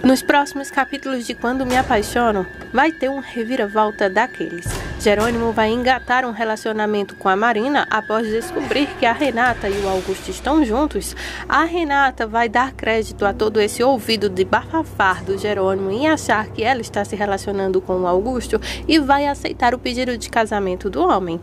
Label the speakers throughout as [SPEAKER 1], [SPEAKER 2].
[SPEAKER 1] Nos próximos capítulos de Quando Me Apaixono, vai ter um reviravolta daqueles. Jerônimo vai engatar um relacionamento com a Marina após descobrir que a Renata e o Augusto estão juntos. A Renata vai dar crédito a todo esse ouvido de bafafar do Jerônimo em achar que ela está se relacionando com o Augusto e vai aceitar o pedido de casamento do homem.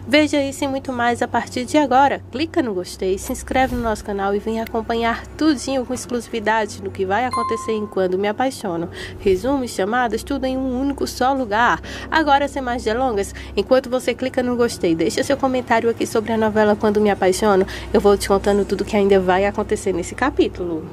[SPEAKER 1] Veja isso e muito mais a partir de agora. Clica no gostei, se inscreve no nosso canal e vem acompanhar tudinho com exclusividade do que vai acontecer em Quando Me Apaixono. Resumos, chamadas, tudo em um único só lugar. Agora, sem mais delongas, enquanto você clica no gostei, deixa seu comentário aqui sobre a novela Quando Me Apaixono, eu vou te contando tudo que ainda vai acontecer nesse capítulo.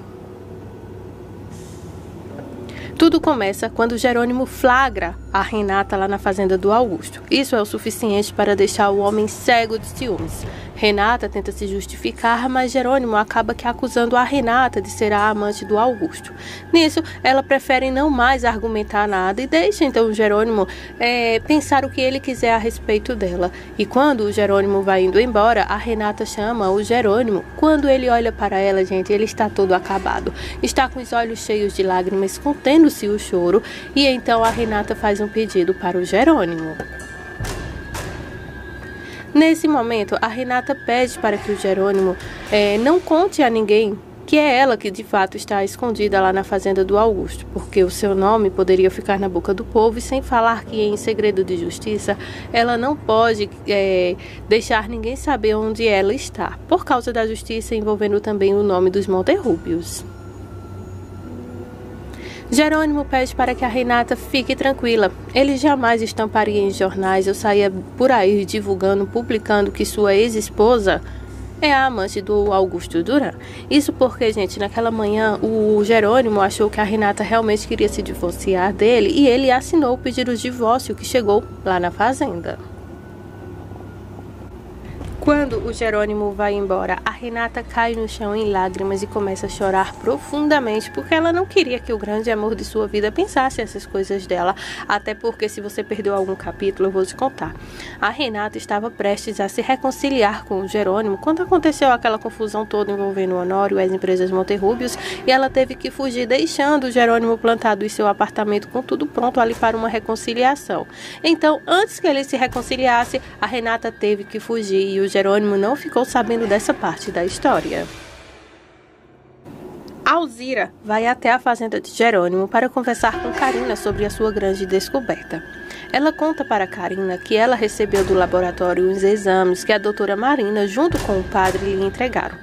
[SPEAKER 1] Tudo começa quando Jerônimo flagra a Renata lá na fazenda do Augusto. Isso é o suficiente para deixar o homem cego de ciúmes. Renata tenta se justificar, mas Jerônimo acaba que acusando a Renata de ser a amante do Augusto. Nisso, ela prefere não mais argumentar nada e deixa então o Jerônimo pensar o que ele quiser a respeito dela. E quando o Jerônimo vai indo embora, a Renata chama o Jerônimo. Quando ele olha para ela, gente, ele está todo acabado. Está com os olhos cheios de lágrimas, contendo-se o choro, e então a Renata faz um pedido para o Jerônimo. Nesse momento, a Renata pede para que o Jerônimo não conte a ninguém que é ela que de fato está escondida lá na fazenda do Augusto, porque o seu nome poderia ficar na boca do povo e sem falar que em segredo de justiça ela não pode deixar ninguém saber onde ela está, por causa da justiça envolvendo também o nome dos Monterrúbios. Jerônimo pede para que a Renata fique tranquila. Ele jamais estamparia em jornais ou saia por aí divulgando, publicando que sua ex-esposa é a amante do Augusto Duran. Isso porque, gente, naquela manhã o Jerônimo achou que a Renata realmente queria se divorciar dele e ele assinou o pedido de divórcio que chegou lá na fazenda. Quando o Jerônimo vai embora, a Renata cai no chão em lágrimas e começa a chorar profundamente, porque ela não queria que o grande amor de sua vida pensasse essas coisas dela, até porque se você perdeu algum capítulo, eu vou te contar. A Renata estava prestes a se reconciliar com o Jerônimo quando aconteceu aquela confusão toda envolvendo o Honório e as empresas Monterrúbios, e ela teve que fugir, deixando o Jerônimo plantado em seu apartamento com tudo pronto ali para uma reconciliação. Então, antes que ele se reconciliasse, a Renata teve que fugir e o Jerônimo não ficou sabendo dessa parte da história. Alzira vai até a fazenda de Jerônimo para conversar com Carina sobre a sua grande descoberta. Ela conta para Carina que ela recebeu do laboratório uns exames que a doutora Marina, junto com o padre, lhe entregaram.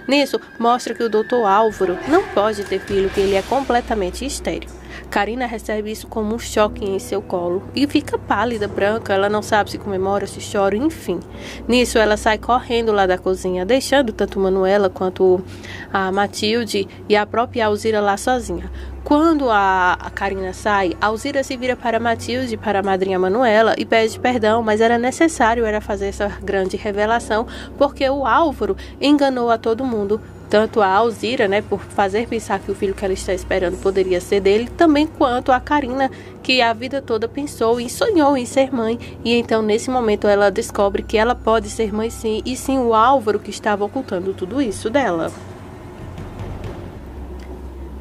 [SPEAKER 1] Nisso, mostra que o doutor Álvaro não pode ter filho, que ele é completamente estéril. Carina recebe isso como um choque em seu colo e fica pálida, branca, ela não sabe se comemora, se chora, enfim. Nisso, ela sai correndo lá da cozinha, deixando tanto Manuela quanto a Matilde e a própria Alzira lá sozinha. Quando a Carina sai, Alzira se vira para Matilde, para a madrinha Manuela, e pede perdão, mas era necessário fazer essa grande revelação, porque o Álvaro enganou a todo mundo, tanto a Alzira, por fazer pensar que o filho que ela está esperando poderia ser dele, também quanto a Carina, que a vida toda pensou e sonhou em ser mãe, e então nesse momento ela descobre que ela pode ser mãe sim, e sim o Álvaro que estava ocultando tudo isso dela.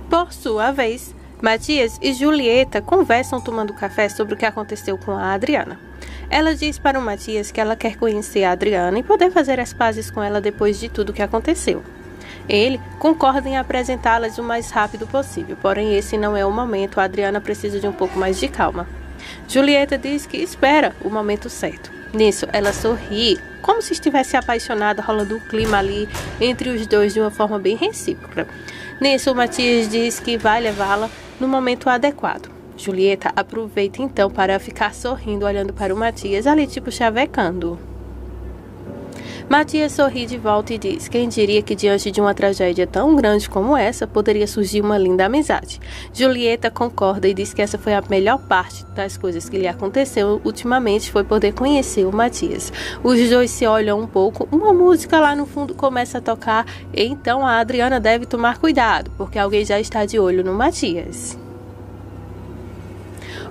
[SPEAKER 1] Por sua vez, Matias e Julieta conversam tomando café sobre o que aconteceu com a Adriana. Ela diz para o Matias que ela quer conhecer a Adriana e poder fazer as pazes com ela depois de tudo que aconteceu. Ele concorda em apresentá-las o mais rápido possível, porém esse não é o momento, a Adriana precisa de um pouco mais de calma. Julieta diz que espera o momento certo. Nisso, ela sorri, como se estivesse apaixonada, rolando um clima ali entre os dois de uma forma bem recíproca. Nisso, o Matias diz que vai levá-la no momento adequado. Julieta aproveita então para ficar sorrindo, olhando para o Matias, ali tipo chavecando. Matias sorri de volta e diz: quem diria que diante de uma tragédia tão grande como essa, poderia surgir uma linda amizade. Julieta concorda e diz que essa foi a melhor parte das coisas que lhe aconteceu ultimamente, foi poder conhecer o Matias. Os dois se olham um pouco, uma música lá no fundo começa a tocar, e então a Adriana deve tomar cuidado, porque alguém já está de olho no Matias.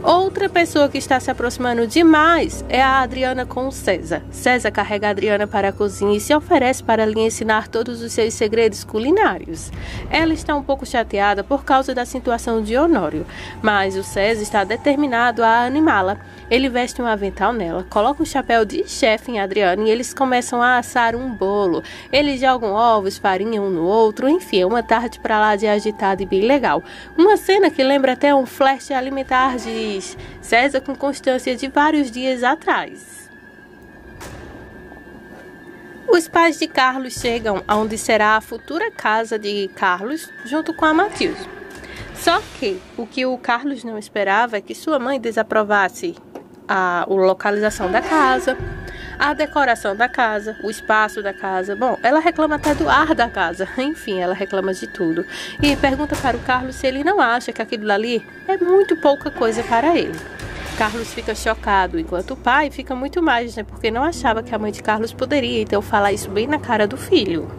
[SPEAKER 1] Outra pessoa que está se aproximando demais é a Adriana com o César. César carrega a Adriana para a cozinha e se oferece para lhe ensinar todos os seus segredos culinários. Ela está um pouco chateada por causa da situação de Honório, mas o César está determinado a animá-la. Ele veste um avental nela, coloca um chapéu de chefe em Adriana e eles começam a assar um bolo. Eles jogam ovos, farinha um no outro, enfim, é uma tarde para lá de agitada e bem legal. Uma cena que lembra até um flash alimentar de César com Constância de vários dias atrás. Os pais de Carlos chegam aonde será a futura casa de Carlos, junto com a Matilde. Só que o que o Carlos não esperava é que sua mãe desaprovasse a localização da casa, a decoração da casa, o espaço da casa. Bom, ela reclama até do ar da casa. Enfim, ela reclama de tudo. E pergunta para o Carlos se ele não acha que aquilo ali é muito pouca coisa para ele. Carlos fica chocado, enquanto o pai fica muito mais, né? Porque não achava que a mãe de Carlos poderia, então, falar isso bem na cara do filho.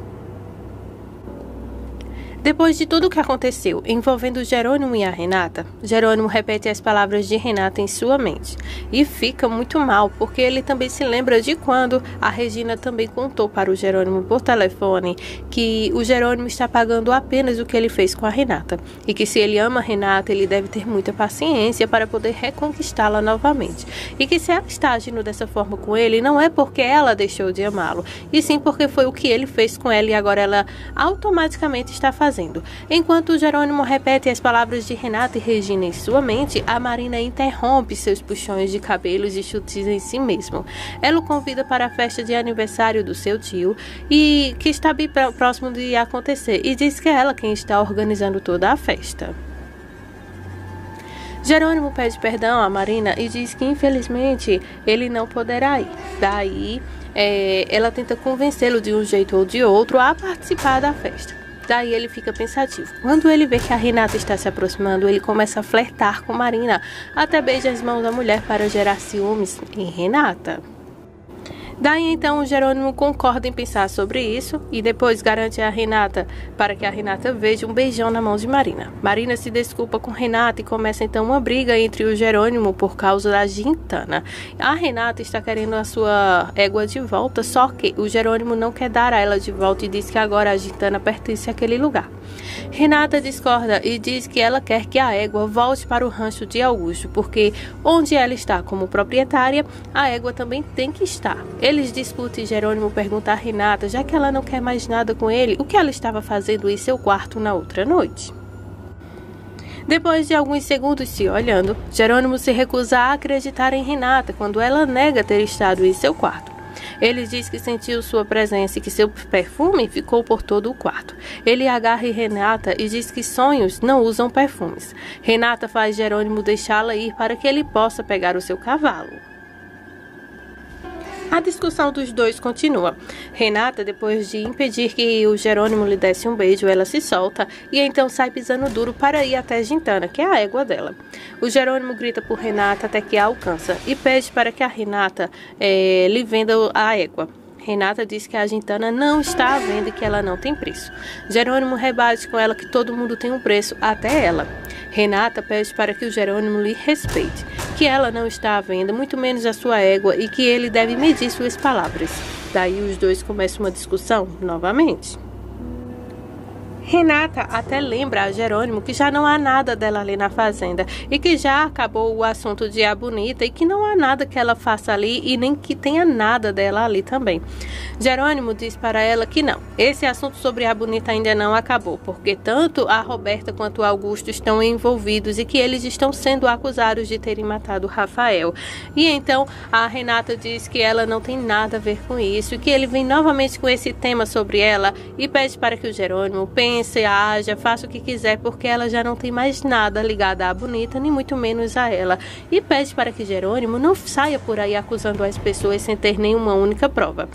[SPEAKER 1] Depois de tudo o que aconteceu envolvendo Jerônimo e a Renata, Jerônimo repete as palavras de Renata em sua mente e fica muito mal, porque ele também se lembra de quando a Regina também contou para o Jerônimo por telefone que o Jerônimo está pagando apenas o que ele fez com a Renata e que se ele ama a Renata, ele deve ter muita paciência para poder reconquistá-la novamente e que se ela está agindo dessa forma com ele, não é porque ela deixou de amá-lo, e sim porque foi o que ele fez com ela e agora ela automaticamente está fazendo. Enquanto o Jerônimo repete as palavras de Renata e Regina em sua mente, a Marina interrompe seus puxões de cabelos e chutes em si mesmo. Ela o convida para a festa de aniversário do seu tio, e que está bem próximo de acontecer, e diz que é ela quem está organizando toda a festa. Jerônimo pede perdão a Marina e diz que infelizmente ele não poderá ir. Daí ela tenta convencê-lo de um jeito ou de outro a participar da festa. Daí ele fica pensativo. Quando ele vê que a Renata está se aproximando, ele começa a flertar com Marina, até beija as mãos da mulher para gerar ciúmes em Renata. Daí então o Jerônimo concorda em pensar sobre isso e depois garante a Renata para que a Renata veja um beijão na mão de Marina. Marina se desculpa com Renata e começa então uma briga entre o Jerônimo por causa da gincana. A Renata está querendo a sua égua de volta, só que o Jerônimo não quer dar a ela de volta e diz que agora a gincana pertence àquele lugar. Renata discorda e diz que ela quer que a égua volte para o rancho de Augusto, porque onde ela está como proprietária, a égua também tem que estar. Eles discutem e Jerônimo pergunta a Renata, já que ela não quer mais nada com ele, o que ela estava fazendo em seu quarto na outra noite. Depois de alguns segundos se olhando, Jerônimo se recusa a acreditar em Renata quando ela nega ter estado em seu quarto. Ele diz que sentiu sua presença e que seu perfume ficou por todo o quarto. Ele agarra Renata e diz que sonhos não usam perfumes. Renata faz Jerônimo deixá-la ir para que ele possa pegar o seu cavalo. A discussão dos dois continua. Renata, depois de impedir que o Jerônimo lhe desse um beijo, ela se solta e então sai pisando duro para ir até Gintana, que é a égua dela. O Jerônimo grita por Renata até que a alcança e pede para que a Renata lhe venda a égua. Renata diz que a Gintana não está à venda e que ela não tem preço. Jerônimo rebate com ela que todo mundo tem um preço, até ela. Renata pede para que o Jerônimo lhe respeite, que ela não está à venda, muito menos a sua égua, e que ele deve medir suas palavras. Daí os dois começam uma discussão novamente. Renata até lembra a Jerônimo que já não há nada dela ali na fazenda e que já acabou o assunto de A Bonita e que não há nada que ela faça ali e nem que tenha nada dela ali também. Jerônimo diz para ela que não, esse assunto sobre A Bonita ainda não acabou, porque tanto a Roberta quanto o Augusto estão envolvidos e que eles estão sendo acusados de terem matado o Rafael. E então a Renata diz que ela não tem nada a ver com isso e que ele vem novamente com esse tema sobre ela e pede para que o Jerônimo pense, haja, faça o que quiser, porque ela já não tem mais nada ligado à Bonita, nem muito menos a ela. E pede para que Jerônimo não saia por aí acusando as pessoas sem ter nenhuma única prova.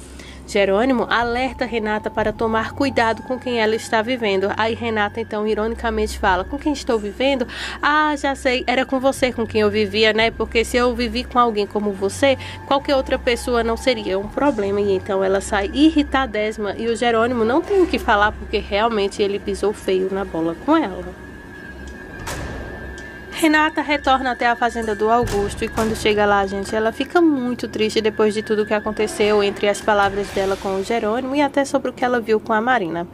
[SPEAKER 1] Jerônimo alerta Renata para tomar cuidado com quem ela está vivendo. Aí Renata então ironicamente fala, com quem estou vivendo? Ah, já sei, era com você com quem eu vivia, né? Porque se eu vivi com alguém como você, qualquer outra pessoa não seria um problema. E então ela sai irritadésima e o Jerônimo não tem o que falar porque realmente ele pisou feio na bola com ela. Renata retorna até a fazenda do Augusto e quando chega lá, gente, ela fica muito triste depois de tudo que aconteceu entre as palavras dela com o Jerônimo e até sobre o que ela viu com a Marina.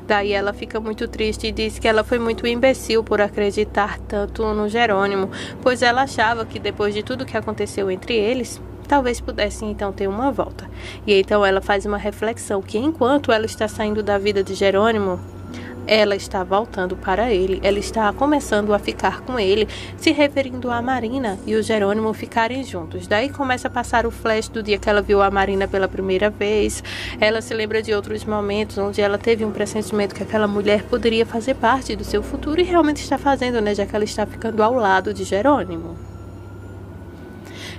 [SPEAKER 1] Daí ela fica muito triste e diz que ela foi muito imbecil por acreditar tanto no Jerônimo, pois ela achava que depois de tudo que aconteceu entre eles, talvez pudessem então ter uma volta. E então ela faz uma reflexão que enquanto ela está saindo da vida de Jerônimo, ela está voltando para ele, ela está começando a ficar com ele, se referindo a Marina e o Jerônimo ficarem juntos. Daí começa a passar o flash do dia que ela viu a Marina pela primeira vez. Ela se lembra de outros momentos onde ela teve um pressentimento que aquela mulher poderia fazer parte do seu futuro e realmente está fazendo, né, já que ela está ficando ao lado de Jerônimo.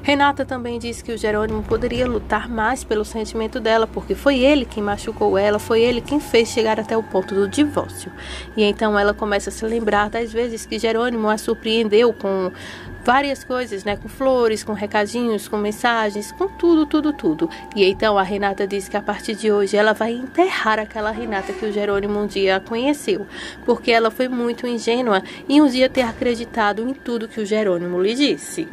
[SPEAKER 1] Renata também diz que o Jerônimo poderia lutar mais pelo sentimento dela, porque foi ele quem machucou ela, foi ele quem fez chegar até o ponto do divórcio. E então ela começa a se lembrar das vezes que Jerônimo a surpreendeu com várias coisas, né? Com flores, com recadinhos, com mensagens, com tudo. E então a Renata diz que a partir de hoje ela vai enterrar aquela Renata que o Jerônimo um dia conheceu, porque ela foi muito ingênua em um dia ter acreditado em tudo que o Jerônimo lhe disse.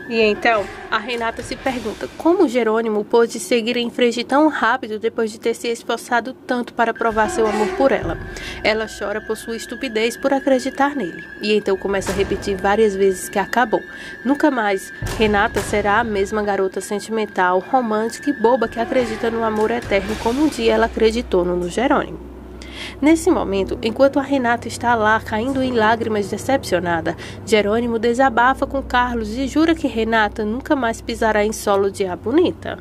[SPEAKER 1] E então, a Renata se pergunta como Jerônimo pôde seguir em frente tão rápido depois de ter se esforçado tanto para provar seu amor por ela. Ela chora por sua estupidez por acreditar nele. E então começa a repetir várias vezes que acabou. Nunca mais Renata será a mesma garota sentimental, romântica e boba que acredita no amor eterno como um dia ela acreditou no Jerônimo. Nesse momento, enquanto a Renata está lá caindo em lágrimas decepcionada, Jerônimo desabafa com Carlos e jura que Renata nunca mais pisará em solo de A Bonita.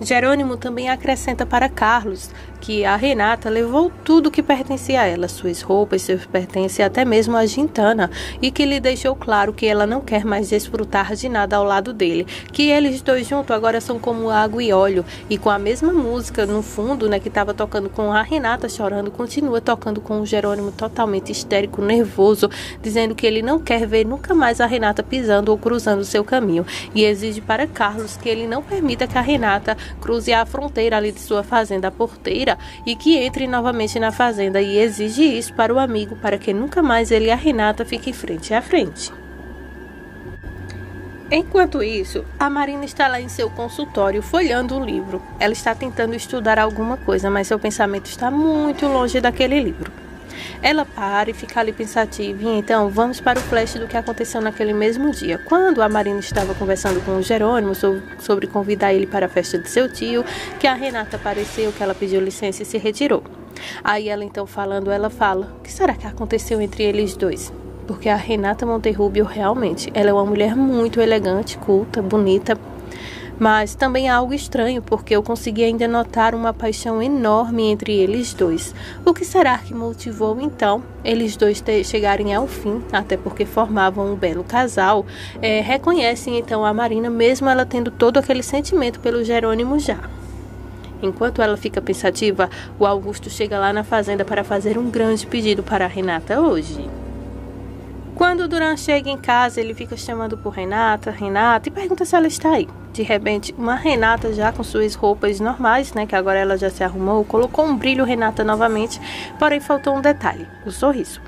[SPEAKER 1] Jerônimo também acrescenta para Carlos que a Renata levou tudo que pertencia a ela, suas roupas, seus pertences e até mesmo a gintana, e que lhe deixou claro que ela não quer mais desfrutar de nada ao lado dele, que eles dois juntos agora são como água e óleo, e com a mesma música no fundo, né, que estava tocando com a Renata chorando, continua tocando com o Jerônimo totalmente histérico, nervoso, dizendo que ele não quer ver nunca mais a Renata pisando ou cruzando seu caminho, e exige para Carlos que ele não permita que a Renata cruze a fronteira ali de sua fazenda porteira e que entre novamente na fazenda, e exige isso para o amigo para que nunca mais ele e a Renata fiquem frente a frente. Enquanto isso, a Marina está lá em seu consultório folheando um livro. Ela está tentando estudar alguma coisa, mas seu pensamento está muito longe daquele livro. Ela para e fica ali pensativa, e então vamos para o flash do que aconteceu naquele mesmo dia, quando a Marina estava conversando com o Jerônimo sobre convidar ele para a festa de seu tio, que a Renata apareceu, que ela pediu licença e se retirou. Aí ela então falando, ela fala, o que será que aconteceu entre eles dois? Porque a Renata Monterrubio realmente, ela é uma mulher muito elegante, culta, bonita, mas também há algo estranho, porque eu consegui ainda notar uma paixão enorme entre eles dois. O que será que motivou, então, eles dois chegarem ao fim, até porque formavam um belo casal? Reconhecem, então, a Marina, mesmo ela tendo todo aquele sentimento pelo Jerônimo já. Enquanto ela fica pensativa, o Augusto chega lá na fazenda para fazer um grande pedido para a Renata hoje. Quando o Duran chega em casa, ele fica chamando por Renata, e pergunta se ela está aí. De repente, uma Renata já com suas roupas normais, né, que agora ela já se arrumou, colocou um brilho Renata novamente, porém faltou um detalhe, o sorriso.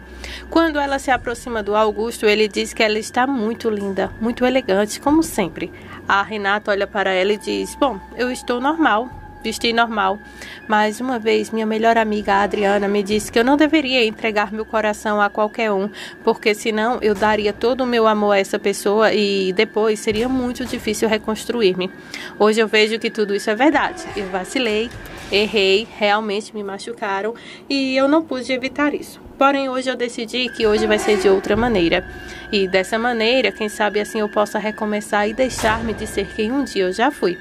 [SPEAKER 1] Quando ela se aproxima do Augusto, ele diz que ela está muito linda, muito elegante, como sempre. A Renata olha para ela e diz, bom, eu estou normal. Vesti normal, mas uma vez minha melhor amiga a Adriana me disse que eu não deveria entregar meu coração a qualquer um, porque senão eu daria todo o meu amor a essa pessoa e depois seria muito difícil reconstruir-me. Hoje eu vejo que tudo isso é verdade. Eu vacilei, errei, realmente me machucaram e eu não pude evitar isso. Porém, hoje eu decidi que hoje vai ser de outra maneira. E dessa maneira, quem sabe assim eu possa recomeçar e deixar-me de ser quem um dia eu já fui.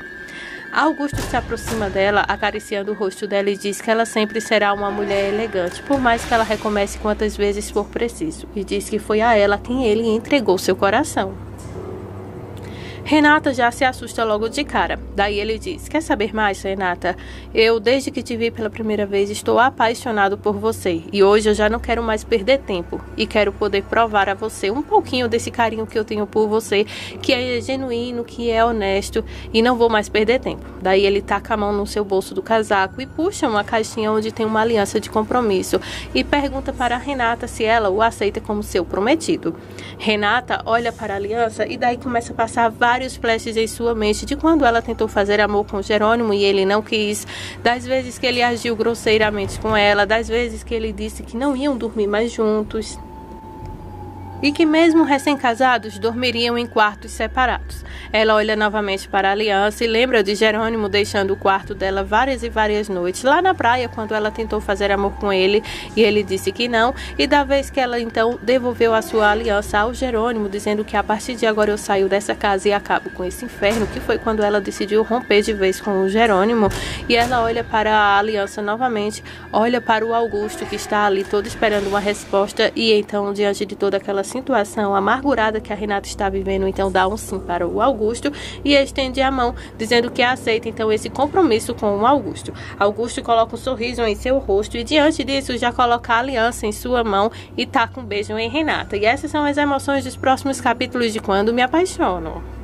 [SPEAKER 1] Augusto se aproxima dela, acariciando o rosto dela e diz que ela sempre será uma mulher elegante, por mais que ela recomece quantas vezes for preciso, e diz que foi a ela quem ele entregou seu coração. Renata já se assusta logo de cara. Daí ele diz: quer saber mais, Renata? Eu, desde que te vi pela primeira vez, estou apaixonado por você. E hoje eu já não quero mais perder tempo. E quero poder provar a você um pouquinho desse carinho que eu tenho por você, que é genuíno, que é honesto. E não vou mais perder tempo. Daí ele taca a mão no seu bolso do casaco e puxa uma caixinha onde tem uma aliança de compromisso. E pergunta para a Renata se ela o aceita como seu prometido. Renata olha para a aliança e daí começa a passar vários flashes em sua mente de quando ela tentou fazer amor com Jerônimo e ele não quis, das vezes que ele agiu grosseiramente com ela, das vezes que ele disse que não iam dormir mais juntos e que mesmo recém-casados dormiriam em quartos separados. Ela olha novamente para a aliança e lembra de Jerônimo deixando o quarto dela várias e várias noites lá na praia quando ela tentou fazer amor com ele e ele disse que não, e da vez que ela então devolveu a sua aliança ao Jerônimo, dizendo que a partir de agora eu saio dessa casa e acabo com esse inferno, que foi quando ela decidiu romper de vez com o Jerônimo. E ela olha para a aliança novamente, olha para o Augusto que está ali todo esperando uma resposta, e então diante de toda aquela situação amargurada que a Renata está vivendo, então dá um sim para o Augusto e estende a mão, dizendo que aceita então esse compromisso com o Augusto. Augusto coloca um sorriso em seu rosto e diante disso já coloca a aliança em sua mão e taca um beijo em Renata. E essas são as emoções dos próximos capítulos de Quando Me Apaixono.